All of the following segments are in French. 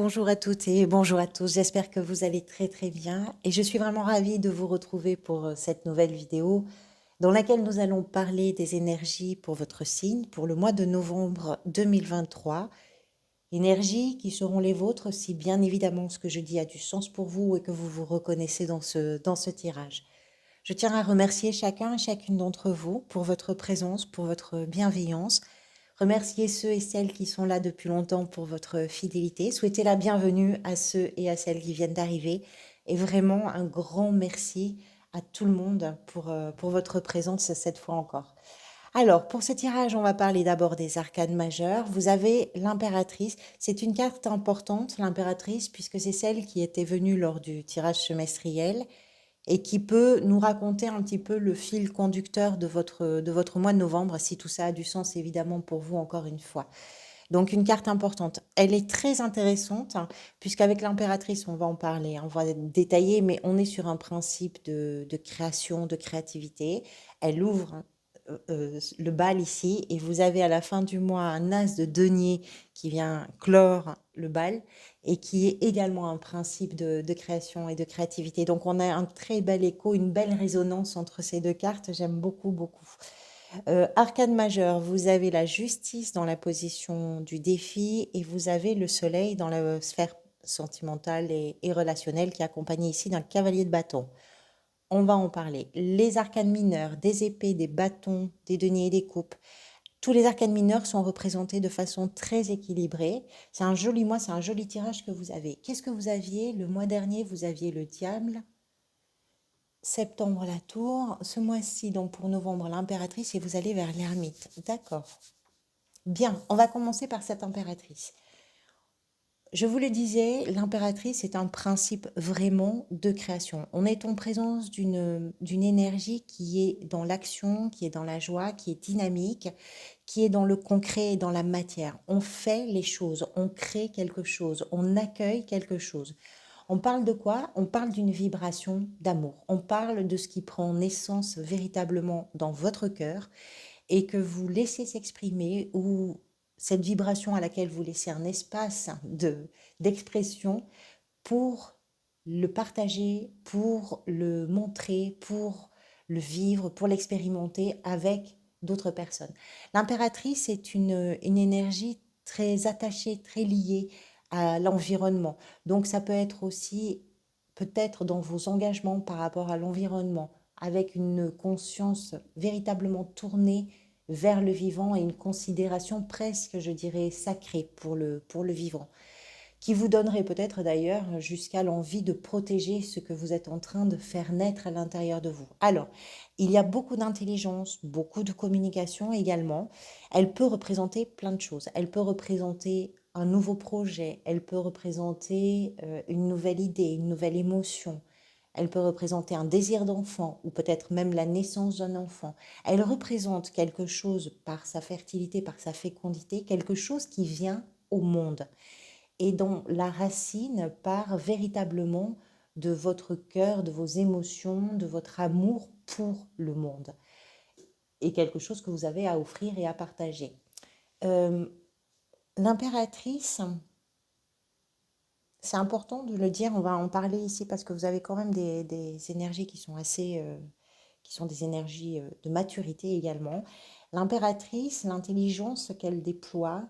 Bonjour à toutes et bonjour à tous. J'espère que vous allez très très bien et je suis vraiment ravie de vous retrouver pour cette nouvelle vidéo dans laquelle nous allons parler des énergies pour votre signe pour le mois de novembre 2023. Énergies qui seront les vôtres si bien évidemment ce que je dis a du sens pour vous et que vous vous reconnaissez dans ce tirage. Je tiens à remercier chacun et chacune d'entre vous pour votre présence, pour votre bienveillance. Remercier ceux et celles qui sont là depuis longtemps pour votre fidélité. Souhaiter la bienvenue à ceux et à celles qui viennent d'arriver. Et vraiment un grand merci à tout le monde pour votre présence cette fois encore. Alors, pour ce tirage, on va parler d'abord des arcanes majeures. Vous avez l'impératrice. C'est une carte importante, l'impératrice, puisque c'est celle qui était venue lors du tirage semestriel et qui peut nous raconter un petit peu le fil conducteur de votre mois de novembre, si tout ça a du sens évidemment pour vous encore une fois. Donc une carte importante. Elle est très intéressante, hein, puisqu'avec l'impératrice, on va en parler, hein, on va détailler, mais on est sur un principe de création, de créativité. Elle ouvre le bal ici, et vous avez à la fin du mois un as de denier qui vient clore le bal, et qui est également un principe de création et de créativité. Donc on a un très bel écho, une belle résonance entre ces deux cartes, j'aime beaucoup, beaucoup. Arcane majeur, vous avez la justice dans la position du défi et vous avez le soleil dans la sphère sentimentale et relationnelle qui est accompagné ici d'un cavalier de bâton. On va en parler. Les arcanes mineurs, des épées, des bâtons, des deniers et des coupes. Tous les arcanes mineurs sont représentés de façon très équilibrée. C'est un joli mois, c'est un joli tirage que vous avez. Qu'est-ce que vous aviez? Le mois dernier, vous aviez le diable, septembre la tour, ce mois-ci, donc pour novembre, l'impératrice, et vous allez vers l'ermite. D'accord. Bien, on va commencer par cette impératrice. Je vous le disais, l'impératrice est un principe vraiment de création. On est en présence d'une énergie qui est dans l'action, qui est dans la joie, qui est dynamique, qui est dans le concret et dans la matière. On fait les choses, on crée quelque chose, on accueille quelque chose. On parle de quoi? On parle d'une vibration d'amour. On parle de ce qui prend naissance véritablement dans votre cœur et que vous laissez s'exprimer ou cette vibration à laquelle vous laissez un espace d'expression pour le partager, pour le montrer, pour le vivre, pour l'expérimenter avec d'autres personnes. L'impératrice est une énergie très attachée, très liée à l'environnement. Donc ça peut être aussi peut-être dans vos engagements par rapport à l'environnement, avec une conscience véritablement tournée vers le vivant et une considération presque, je dirais, sacrée pour le vivant qui vous donnerait peut-être d'ailleurs jusqu'à l'envie de protéger ce que vous êtes en train de faire naître à l'intérieur de vous. Alors, il y a beaucoup d'intelligence, beaucoup de communication également. Elle peut représenter plein de choses. Elle peut représenter un nouveau projet, elle peut représenter une nouvelle idée, une nouvelle émotion. Elle peut représenter un désir d'enfant ou peut-être même la naissance d'un enfant. Elle représente quelque chose par sa fertilité, par sa fécondité, quelque chose qui vient au monde et dont la racine part véritablement de votre cœur, de vos émotions, de votre amour pour le monde, et quelque chose que vous avez à offrir et à partager. Euh, L'impératrice, c'est important de le dire, on va en parler ici parce que vous avez quand même des énergies qui sont assez, qui sont des énergies de maturité également. L'impératrice, l'intelligence qu'elle déploie,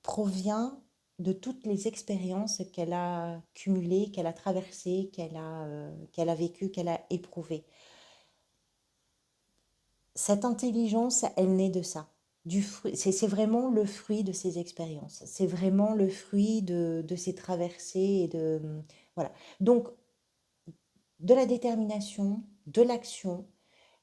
provient de toutes les expériences qu'elle a cumulées, qu'elle a traversées, qu'elle a vécues, qu'elle a éprouvées. Cette intelligence, elle naît de ça. C'est vraiment le fruit de ces expériences. C'est vraiment le fruit de ces traversées et de voilà. Donc de la détermination, de l'action,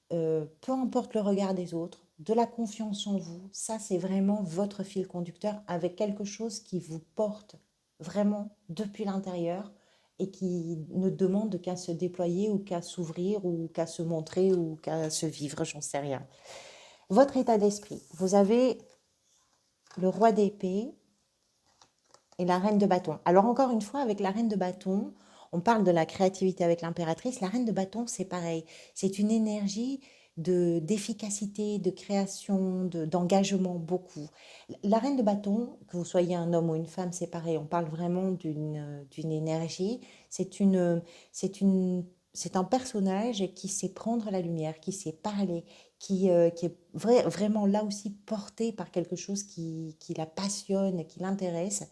peu importe le regard des autres, de la confiance en vous, ça c'est vraiment votre fil conducteur avec quelque chose qui vous porte vraiment depuis l'intérieur et qui ne demande qu'à se déployer ou qu'à s'ouvrir ou qu'à se montrer ou qu'à se vivre, j'en sais rien. Votre état d'esprit, vous avez le roi d'épée et la reine de bâton. Alors encore une fois, avec la reine de bâton, on parle de la créativité avec l'impératrice. La reine de bâton, c'est pareil. C'est une énergie d'efficacité, de création, d'engagement, beaucoup. La reine de bâton, que vous soyez un homme ou une femme, c'est pareil, on parle vraiment d'une énergie. C'est une, c'est une, c'est un personnage qui sait prendre la lumière, qui sait parler, qui est vraiment là aussi porté par quelque chose qui la passionne, qui l'intéresse.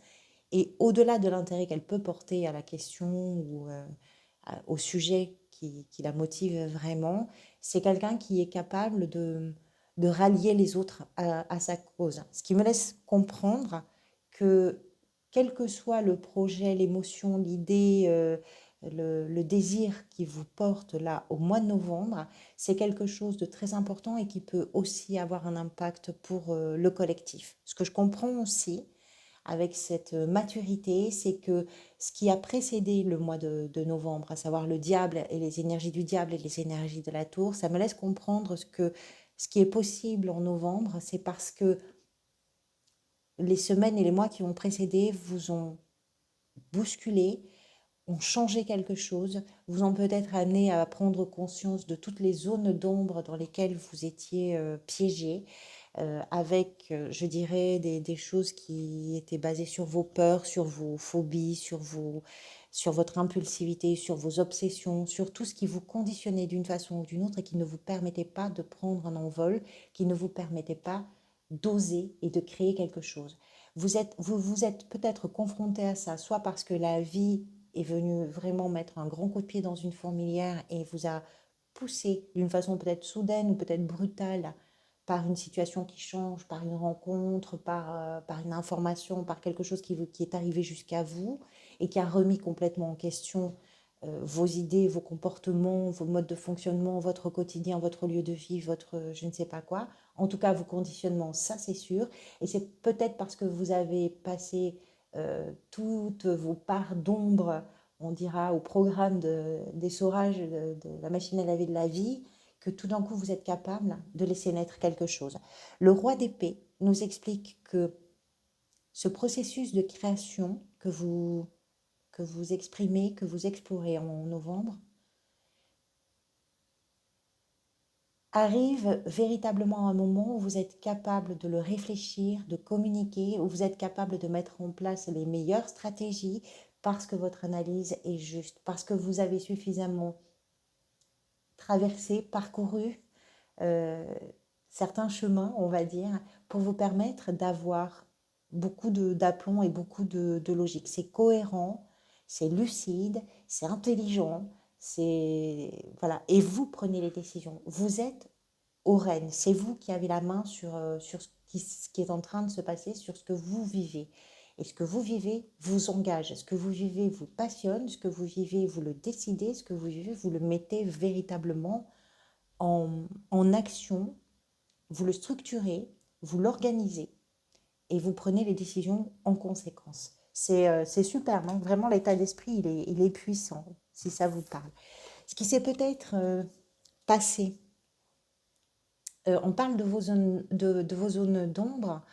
Et au-delà de l'intérêt qu'elle peut porter à la question ou au sujet qui la motive vraiment, c'est quelqu'un qui est capable de rallier les autres à sa cause. Ce qui me laisse comprendre que quel que soit le projet, l'émotion, l'idée, le désir qui vous porte là au mois de novembre, c'est quelque chose de très important et qui peut aussi avoir un impact pour le collectif. Ce que je comprends aussi, avec cette maturité, c'est que ce qui a précédé le mois de novembre, à savoir le diable et les énergies du diable et les énergies de la tour, ça me laisse comprendre ce qui est possible en novembre, c'est parce que les semaines et les mois qui ont précédé vous ont bousculé, ont changé quelque chose, vous ont peut-être amené à prendre conscience de toutes les zones d'ombre dans lesquelles vous étiez piégé, avec, je dirais, des choses qui étaient basées sur vos peurs, sur vos phobies, sur votre impulsivité, sur vos obsessions, sur tout ce qui vous conditionnait d'une façon ou d'une autre et qui ne vous permettait pas de prendre un envol, qui ne vous permettait pas d'oser et de créer quelque chose. Vous êtes peut-être confronté à ça, soit parce que la vie est venue vraiment mettre un grand coup de pied dans une fourmilière et vous a poussé d'une façon peut-être soudaine ou peut-être brutale par une situation qui change, par une rencontre, par une information, par quelque chose qui est arrivé jusqu'à vous et qui a remis complètement en question vos idées, vos comportements, vos modes de fonctionnement, votre quotidien, votre lieu de vie, votre je ne sais pas quoi. En tout cas, vos conditionnements, ça c'est sûr. Et c'est peut-être parce que vous avez passé toutes vos parts d'ombre, on dira, au programme d'essorage de la machine à laver de la vie, que tout d'un coup vous êtes capable de laisser naître quelque chose. Le roi d'épée nous explique que ce processus de création que vous exprimez, que vous explorez en novembre, arrive véritablement à un moment où vous êtes capable de le réfléchir, de communiquer, où vous êtes capable de mettre en place les meilleures stratégies parce que votre analyse est juste, parce que vous avez suffisamment traversé, parcouru euh, certains chemins, on va dire, pour vous permettre d'avoir beaucoup d'aplomb et beaucoup de logique. C'est cohérent, c'est lucide, c'est intelligent, c'est voilà. Et vous prenez les décisions. Vous êtes aux rênes. C'est vous qui avez la main sur ce qui est en train de se passer, sur ce que vous vivez. Et ce que vous vivez vous engage. Ce que vous vivez vous passionne. Ce que vous vivez, vous le décidez. Ce que vous vivez, vous le mettez véritablement en action. Vous le structurez, vous l'organisez et vous prenez les décisions en conséquence. C'est super, non? Vraiment, l'état d'esprit, il est puissant, si ça vous parle. Ce qui s'est peut-être passé. On parle de vos zones, de vos zones d'ombre,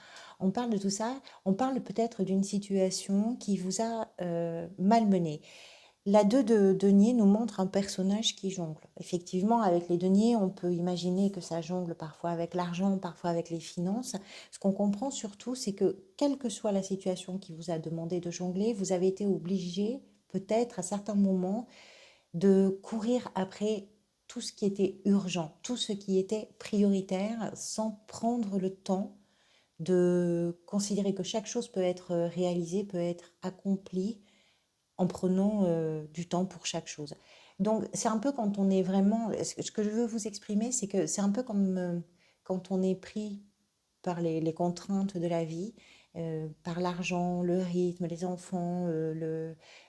on parle de tout ça, on parle peut-être d'une situation qui vous a malmené. La 2 de denier nous montre un personnage qui jongle. Effectivement, avec les deniers, on peut imaginer que ça jongle parfois avec l'argent, parfois avec les finances. Ce qu'on comprend surtout, c'est que quelle que soit la situation qui vous a demandé de jongler, vous avez été obligé, peut-être à certains moments, de courir après tout ce qui était urgent, tout ce qui était prioritaire, sans prendre le temps de considérer que chaque chose peut être réalisée, peut être accomplie en prenant du temps pour chaque chose. Donc c'est un peu quand on est vraiment... Ce que je veux vous exprimer, c'est que c'est un peu comme quand on est pris par les contraintes de la vie, par l'argent, le rythme, les enfants,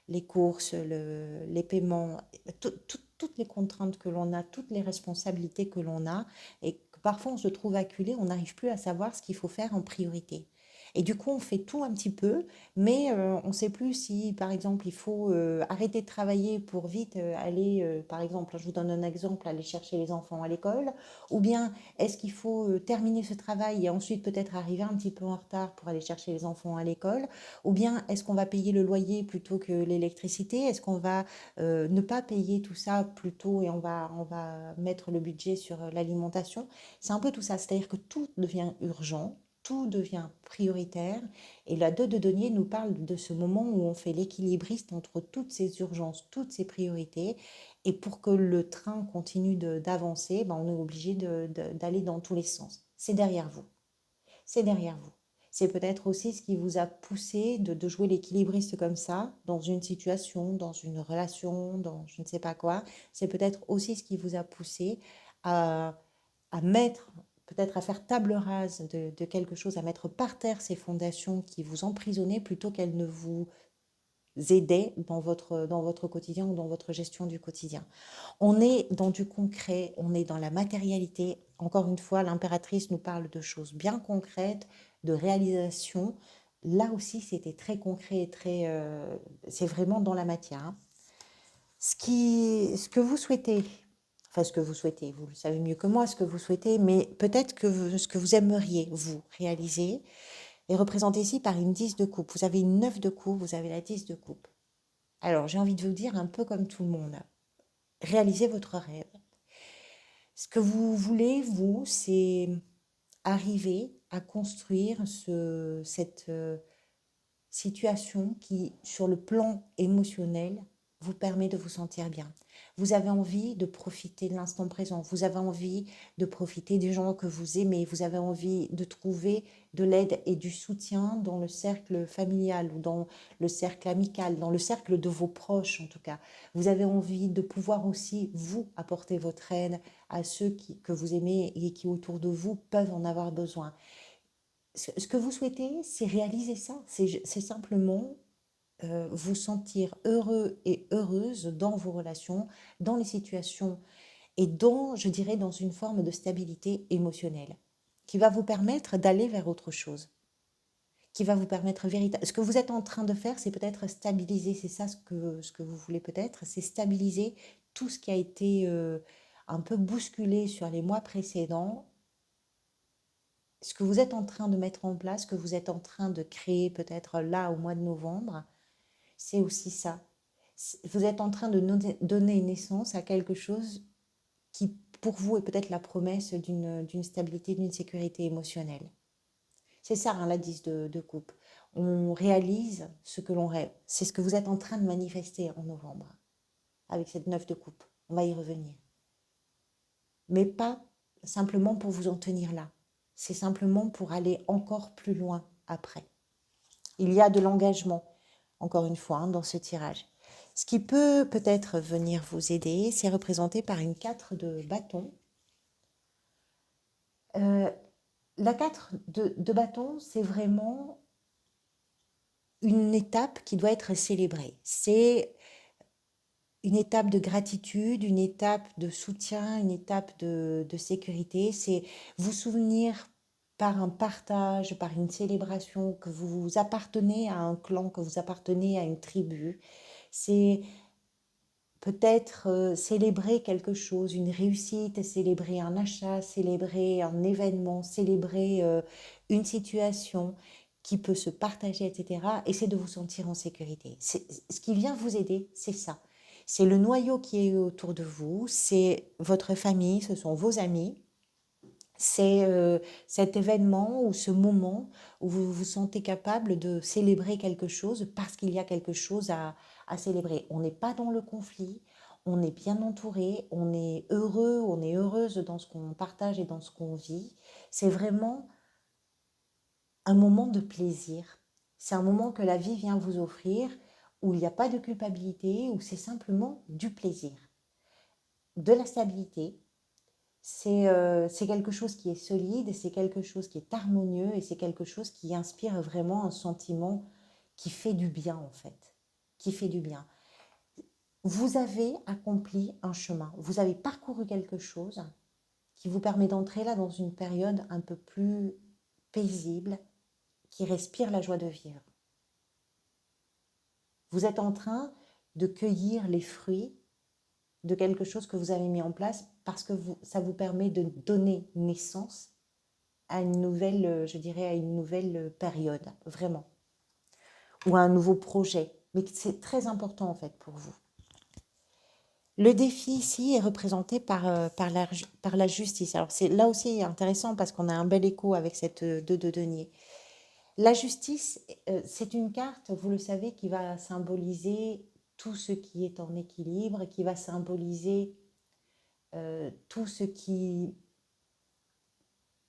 les courses, les paiements, toutes les contraintes que l'on a, toutes les responsabilités que l'on a, et que parfois on se trouve acculé, on n'arrive plus à savoir ce qu'il faut faire en priorité. Et du coup, on fait tout un petit peu, mais on ne sait plus si, par exemple, il faut arrêter de travailler pour vite aller, par exemple, je vous donne un exemple, aller chercher les enfants à l'école, ou bien est-ce qu'il faut terminer ce travail et ensuite peut-être arriver un petit peu en retard pour aller chercher les enfants à l'école, ou bien est-ce qu'on va payer le loyer plutôt que l'électricité, est-ce qu'on va ne pas payer tout ça plus tôt et on va mettre le budget sur l'alimentation. C'est un peu tout ça, c'est-à-dire que tout devient urgent, tout devient prioritaire. Et la de Denier nous parle de ce moment où on fait l'équilibriste entre toutes ces urgences, toutes ces priorités. Et pour que le train continue d'avancer, ben on est obligé d'aller dans tous les sens. C'est derrière vous. C'est derrière vous. C'est peut-être aussi ce qui vous a poussé de jouer l'équilibriste comme ça, dans une situation, dans une relation, dans je ne sais pas quoi. C'est peut-être aussi ce qui vous a poussé à, à mettre, peut-être à faire table rase de quelque chose, à mettre par terre ces fondations qui vous emprisonnaient plutôt qu'elles ne vous aidaient dans votre quotidien ou dans votre gestion du quotidien. On est dans du concret, on est dans la matérialité. Encore une fois, l'impératrice nous parle de choses bien concrètes, de réalisation. Là aussi, c'était très concret et très, c'est vraiment dans la matière, hein. Ce que vous souhaitez, enfin ce que vous souhaitez, vous le savez mieux que moi, ce que vous souhaitez, mais peut-être que ce que vous aimeriez, vous, réaliser, est représenté ici par une 10 de coupe. Vous avez une 9 de coupe, vous avez la 10 de coupe. Alors, j'ai envie de vous dire un peu comme tout le monde, réalisez votre rêve. Ce que vous voulez, vous, c'est arriver à construire cette situation qui, sur le plan émotionnel, vous permet de vous sentir bien. Vous avez envie de profiter de l'instant présent. Vous avez envie de profiter des gens que vous aimez. Vous avez envie de trouver de l'aide et du soutien dans le cercle familial ou dans le cercle amical, dans le cercle de vos proches en tout cas. Vous avez envie de pouvoir aussi, vous, apporter votre aide à ceux que vous aimez et qui autour de vous peuvent en avoir besoin. Ce que vous souhaitez, c'est réaliser ça. C'est simplement vous sentir heureux et heureuse dans vos relations, dans les situations et dans, je dirais, dans une forme de stabilité émotionnelle qui va vous permettre d'aller vers autre chose, qui va vous permettre véritablement. Ce que vous êtes en train de faire, c'est peut-être stabiliser, c'est ça ce que vous voulez peut-être, c'est stabiliser tout ce qui a été un peu bousculé sur les mois précédents. Ce que vous êtes en train de mettre en place, ce que vous êtes en train de créer peut-être là au mois de novembre, c'est aussi ça. Vous êtes en train de donner naissance à quelque chose qui, pour vous, est peut-être la promesse d'une stabilité, d'une sécurité émotionnelle. C'est ça, hein, la 10 de coupe. On réalise ce que l'on rêve. C'est ce que vous êtes en train de manifester en novembre, avec cette 9 de coupe. On va y revenir. Mais pas simplement pour vous en tenir là. C'est simplement pour aller encore plus loin après. Il y a de l'engagement, encore une fois, hein, dans ce tirage. Ce qui peut peut-être venir vous aider, c'est représenté par une 4 de bâton. La 4 de bâton, c'est vraiment une étape qui doit être célébrée. C'est une étape de gratitude, une étape de soutien, une étape de sécurité. C'est vous souvenir par un partage, par une célébration, que vous appartenez à un clan, que vous appartenez à une tribu. C'est peut-être célébrer quelque chose, une réussite, célébrer un achat, célébrer un événement, célébrer une situation qui peut se partager, etc. Et c'est de vous sentir en sécurité. Ce qui vient vous aider, c'est ça. C'est le noyau qui est autour de vous, c'est votre famille, ce sont vos amis, c'est cet événement ou ce moment où vous vous sentez capable de célébrer quelque chose parce qu'il y a quelque chose à célébrer. On n'est pas dans le conflit, on est bien entouré, on est heureux, on est heureuse dans ce qu'on partage et dans ce qu'on vit. C'est vraiment un moment de plaisir. C'est un moment que la vie vient vous offrir où il n'y a pas de culpabilité, où c'est simplement du plaisir, de la stabilité. C'est quelque chose qui est solide, c'est quelque chose qui est harmonieux et c'est quelque chose qui inspire vraiment un sentiment qui fait du bien en fait, qui fait du bien. Vous avez accompli un chemin, vous avez parcouru quelque chose qui vous permet d'entrer là dans une période un peu plus paisible, qui respire la joie de vivre. Vous êtes en train de cueillir les fruits de quelque chose que vous avez mis en place parce que ça vous permet de donner naissance à une nouvelle, je dirais, à une nouvelle période, vraiment, ou à un nouveau projet. Mais c'est très important en fait pour vous. Le défi ici est représenté par la justice. Alors c'est là aussi intéressant parce qu'on a un bel écho avec cette 2 de denier. La justice, c'est une carte, vous le savez, qui va symboliser tout ce qui est en équilibre, qui va symboliser tout ce qui,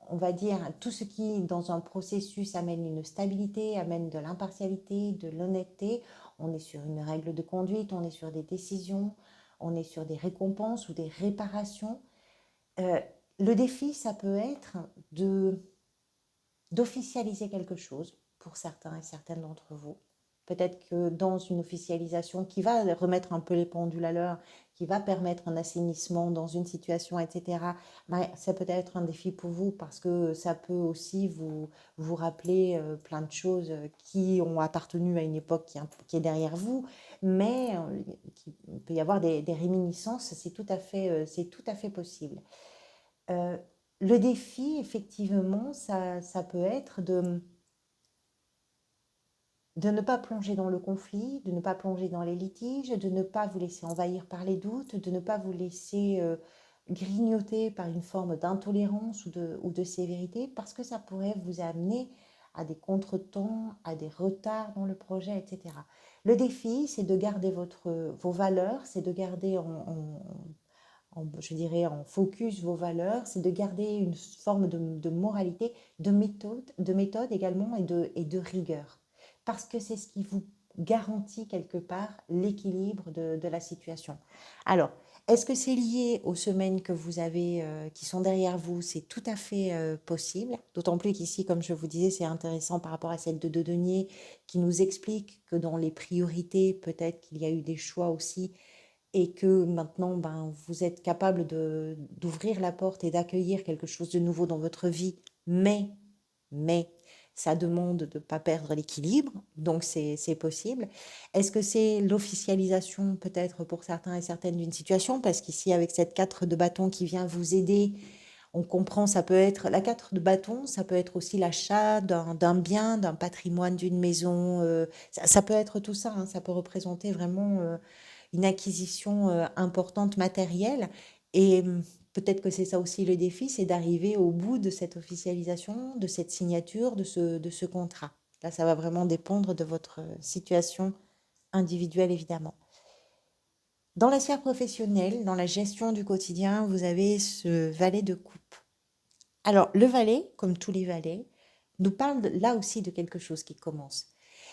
on va dire, tout ce qui, dans un processus, amène une stabilité, amène de l'impartialité, de l'honnêteté. On est sur une règle de conduite, on est sur des décisions, on est sur des récompenses ou des réparations. Euh, le défi, ça peut être d'officialiser quelque chose pour certains et certaines d'entre vous. Peut-être que dans une officialisation qui va remettre un peu les pendules à l'heure, qui va permettre un assainissement dans une situation, etc., ben, ça peut être un défi pour vous parce que ça peut aussi vous rappeler plein de choses qui ont appartenu à une époque qui est derrière vous, mais il peut y avoir des réminiscences, c'est tout à fait possible. Euh, le défi, effectivement, ça peut être de ne pas plonger dans le conflit, de ne pas plonger dans les litiges, de ne pas vous laisser envahir par les doutes, de ne pas vous laisser grignoter par une forme d'intolérance ou de sévérité, parce que ça pourrait vous amener à des contretemps, à des retards dans le projet, etc. Le défi, c'est de garder vos valeurs, c'est de garder je dirais, en focus vos valeurs, c'est de garder une forme de moralité, de méthode également et de rigueur. Parce que c'est ce qui vous garantit quelque part l'équilibre de la situation. Alors, est-ce que c'est lié aux semaines que vous avez, qui sont derrière vous? C'est tout à fait possible. D'autant plus qu'ici, comme je vous disais, c'est intéressant par rapport à celle de Denier qui nous explique que dans les priorités, peut-être qu'il y a eu des choix aussi et que maintenant, ben, vous êtes capable d'ouvrir la porte et d'accueillir quelque chose de nouveau dans votre vie, mais ça demande de ne pas perdre l'équilibre, donc c'est possible. Est-ce que c'est l'officialisation peut-être pour certains et certaines d'une situation? Parce qu'ici, avec cette 4 de bâton qui vient vous aider, on comprend, ça peut être la 4 de bâton, ça peut être aussi l'achat d'un bien, d'un patrimoine, d'une maison, ça peut être tout ça, hein, ça peut représenter vraiment une acquisition importante matérielle. Et peut-être que c'est ça aussi le défi, c'est d'arriver au bout de cette officialisation, de cette signature, de ce contrat. Là, ça va vraiment dépendre de votre situation individuelle, évidemment. Dans la sphère professionnelle, dans la gestion du quotidien, vous avez ce valet de coupe. Alors, le valet, comme tous les valets, nous parle là aussi de quelque chose qui commence.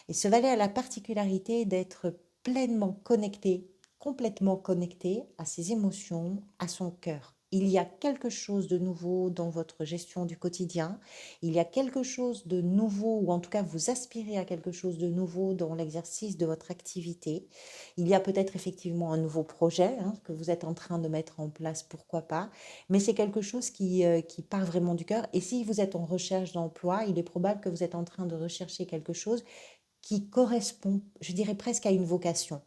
Et ce valet a la particularité d'être pleinement connecté, complètement connecté à ses émotions, à son cœur. Il y a quelque chose de nouveau dans votre gestion du quotidien, il y a quelque chose de nouveau, ou en tout cas vous aspirez à quelque chose de nouveau dans l'exercice de votre activité. Il y a peut-être effectivement un nouveau projet que vous êtes en train de mettre en place, pourquoi pas, mais c'est quelque chose qui part vraiment du cœur. Et si vous êtes en recherche d'emploi, il est probable que vous êtes en train de rechercher quelque chose qui correspond, je dirais presque à une vocation.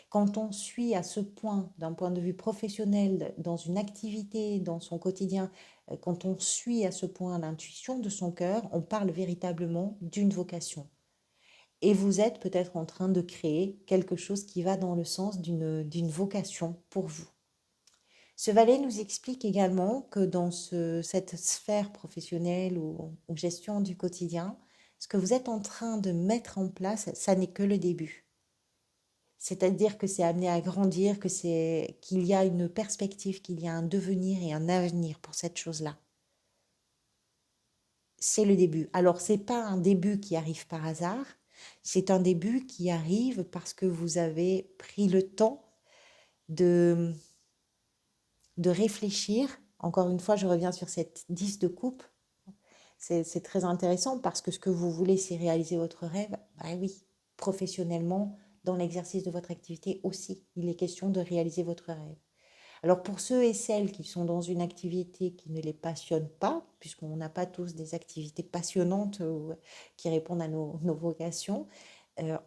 Quand on suit à ce point, d'un point de vue professionnel, dans une activité, dans son quotidien, quand on suit à ce point l'intuition de son cœur, on parle véritablement d'une vocation. Et vous êtes peut-être en train de créer quelque chose qui va dans le sens d'une vocation pour vous. Ce valet nous explique également que dans cette sphère professionnelle ou gestion du quotidien, ce que vous êtes en train de mettre en place, ça n'est que le début. C'est-à-dire que c'est amené à grandir, qu'il y a une perspective, qu'il y a un devenir et un avenir pour cette chose-là. C'est le début. Alors, c'est pas un début qui arrive par hasard, c'est un début qui arrive parce que vous avez pris le temps de, de réfléchir. Encore une fois, je reviens sur cette 10 de coupe. C'est très intéressant parce que ce que vous voulez, c'est réaliser votre rêve. Ben oui, professionnellement, dans l'exercice de votre activité aussi, il est question de réaliser votre rêve. Alors pour ceux et celles qui sont dans une activité qui ne les passionne pas, puisqu'on n'a pas tous des activités passionnantes qui répondent à nos vocations,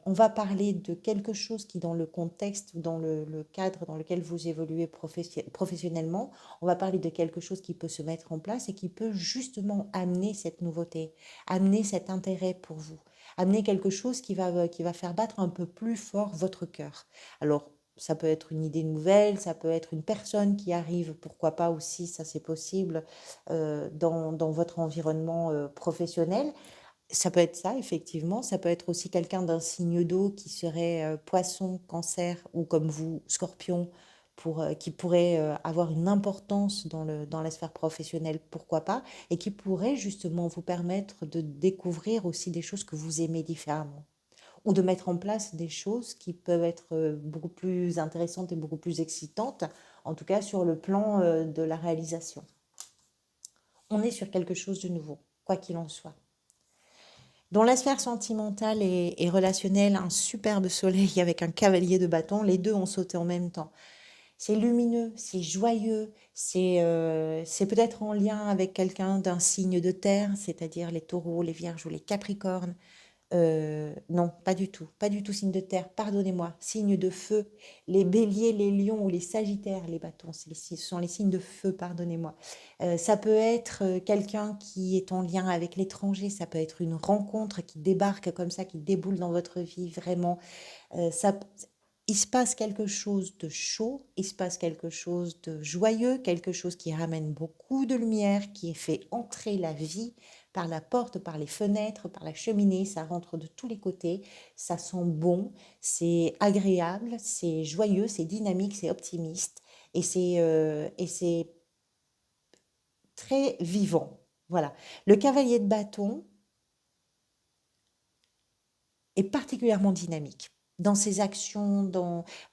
on va parler de quelque chose qui, dans le contexte ou dans le cadre dans lequel vous évoluez professionnellement, on va parler de quelque chose qui peut se mettre en place et qui peut justement amener cette nouveauté, amener cet intérêt pour vous, amener quelque chose qui va faire battre un peu plus fort votre cœur. Alors, ça peut être une idée nouvelle, ça peut être une personne qui arrive, pourquoi pas aussi, ça c'est possible, dans votre environnement professionnel. Ça peut être ça, effectivement. Ça peut être aussi quelqu'un d'un signe d'eau qui serait poisson, cancer ou comme vous, scorpion, qui pourrait avoir une importance dans la sphère professionnelle, pourquoi pas, et qui pourrait justement vous permettre de découvrir aussi des choses que vous aimez différemment, ou de mettre en place des choses qui peuvent être beaucoup plus intéressantes et beaucoup plus excitantes, en tout cas sur le plan de la réalisation. On est sur quelque chose de nouveau, quoi qu'il en soit. Dans la sphère sentimentale et relationnelle, un superbe soleil avec un cavalier de bâton, les deux ont sauté en même temps. C'est lumineux, c'est joyeux, c'est peut-être en lien avec quelqu'un d'un signe de terre, c'est-à-dire les taureaux, les vierges ou les capricornes. Non, pas du tout signe de terre, pardonnez-moi, signe de feu, les béliers, les lions ou les sagittaires, les bâtons, ce sont les signes de feu, pardonnez-moi. Ça peut être quelqu'un qui est en lien avec l'étranger, ça peut être une rencontre qui débarque comme ça, qui déboule dans votre vie, vraiment. Ça, il se passe quelque chose de chaud, il se passe quelque chose de joyeux, quelque chose qui ramène beaucoup de lumière, qui fait entrer la vie par la porte, par les fenêtres, par la cheminée, ça rentre de tous les côtés, ça sent bon, c'est agréable, c'est joyeux, c'est dynamique, c'est optimiste et c'est très vivant. Voilà. Le cavalier de bâton est particulièrement dynamique dans ses actions,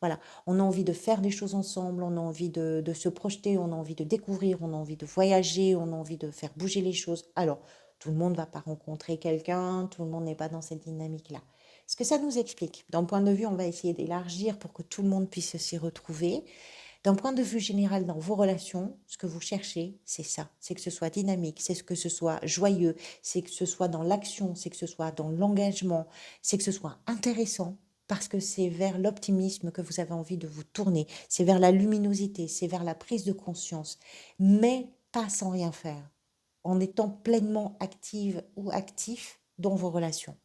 voilà, on a envie de faire des choses ensemble, on a envie de se projeter, on a envie de découvrir, on a envie de voyager, on a envie de faire bouger les choses. Alors, tout le monde ne va pas rencontrer quelqu'un, tout le monde n'est pas dans cette dynamique-là. Ce que ça nous explique, d'un point de vue, on va essayer d'élargir pour que tout le monde puisse s'y retrouver. D'un point de vue général, dans vos relations, ce que vous cherchez, c'est ça. C'est que ce soit dynamique, c'est que ce soit joyeux, c'est que ce soit dans l'action, c'est que ce soit dans l'engagement, c'est que ce soit intéressant, parce que c'est vers l'optimisme que vous avez envie de vous tourner, c'est vers la luminosité, c'est vers la prise de conscience, mais pas sans rien faire, en étant pleinement active ou actif dans vos relations.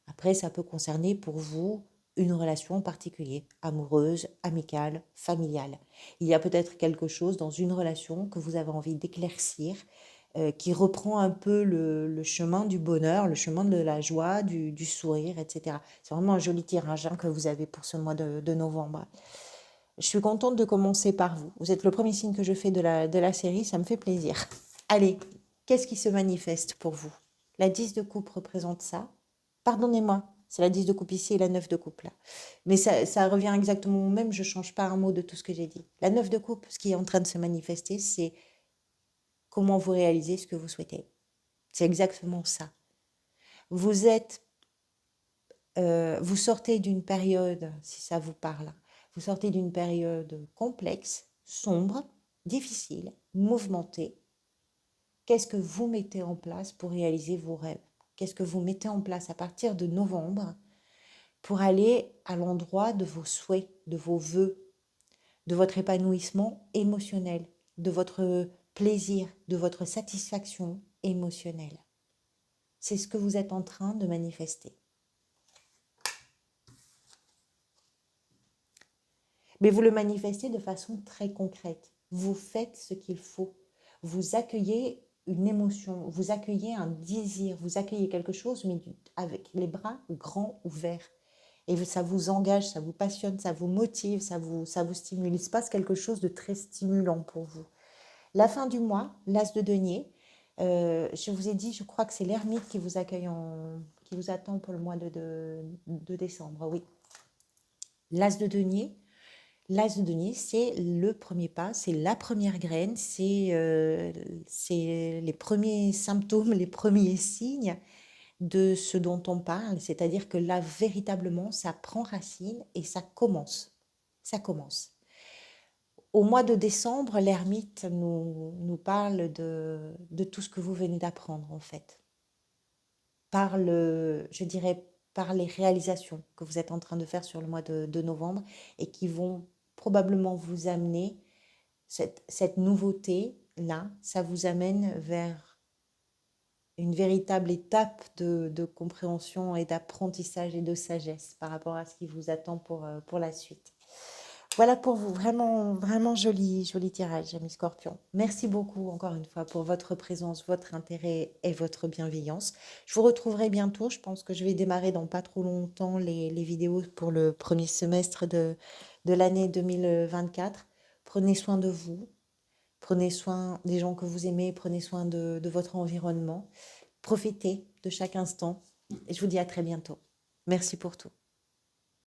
Après, ça peut concerner pour vous une relation en particulier, amoureuse, amicale, familiale. Il y a peut-être quelque chose dans une relation que vous avez envie d'éclaircir, qui reprend un peu le chemin du bonheur, le chemin de la joie, du sourire, etc. C'est vraiment un joli tirage que vous avez pour ce mois de novembre. Je suis contente de commencer par vous. Vous êtes le premier signe que je fais de la série, ça me fait plaisir. Allez, qu'est-ce qui se manifeste pour vous? La 10 de coupe représente ça. Pardonnez-moi, c'est la 10 de coupe ici et la 9 de coupe là. Mais ça revient exactement au même, je ne change pas un mot de tout ce que j'ai dit. La 9 de coupe, ce qui est en train de se manifester, c'est comment vous réalisez ce que vous souhaitez. C'est exactement ça. Vous êtes, vous sortez d'une période, si ça vous parle, vous sortez d'une période complexe, sombre, difficile, mouvementée. Qu'est-ce que vous mettez en place pour réaliser vos rêves? Qu'est-ce que vous mettez en place à partir de novembre pour aller à l'endroit de vos souhaits, de vos vœux, de votre épanouissement émotionnel, de votre plaisir, de votre satisfaction émotionnelle? C'est ce que vous êtes en train de manifester. Mais vous le manifestez de façon très concrète. Vous faites ce qu'il faut. Vous accueillez une émotion, vous accueillez un désir, vous accueillez quelque chose, mais avec les bras grands ouverts. Et ça vous engage, ça vous passionne, ça vous motive, ça vous stimule. Il se passe quelque chose de très stimulant pour vous. La fin du mois, l'as de denier, je vous ai dit, je crois que c'est l'ermite qui vous accueille, qui vous attend pour le mois de décembre. Oui. L'as de denier, l'as de denier, c'est le premier pas, c'est la première graine, c'est les premiers symptômes, les premiers signes de ce dont on parle. C'est-à-dire que là, véritablement, ça prend racine et ça commence. Ça commence. Au mois de décembre, l'ermite nous parle de tout ce que vous venez d'apprendre, en fait. Par je dirais, par les réalisations que vous êtes en train de faire sur le mois de novembre et qui vont probablement vous amener cette nouveauté-là, ça vous amène vers une véritable étape de compréhension et d'apprentissage et de sagesse par rapport à ce qui vous attend pour la suite. Voilà pour vous, vraiment, vraiment joli, joli tirage, amis Scorpion. Merci beaucoup encore une fois pour votre présence, votre intérêt et votre bienveillance. Je vous retrouverai bientôt. Je pense que je vais démarrer dans pas trop longtemps les vidéos pour le premier semestre de l'année 2024. Prenez soin de vous, prenez soin des gens que vous aimez, prenez soin de votre environnement. Profitez de chaque instant et je vous dis à très bientôt. Merci pour tout.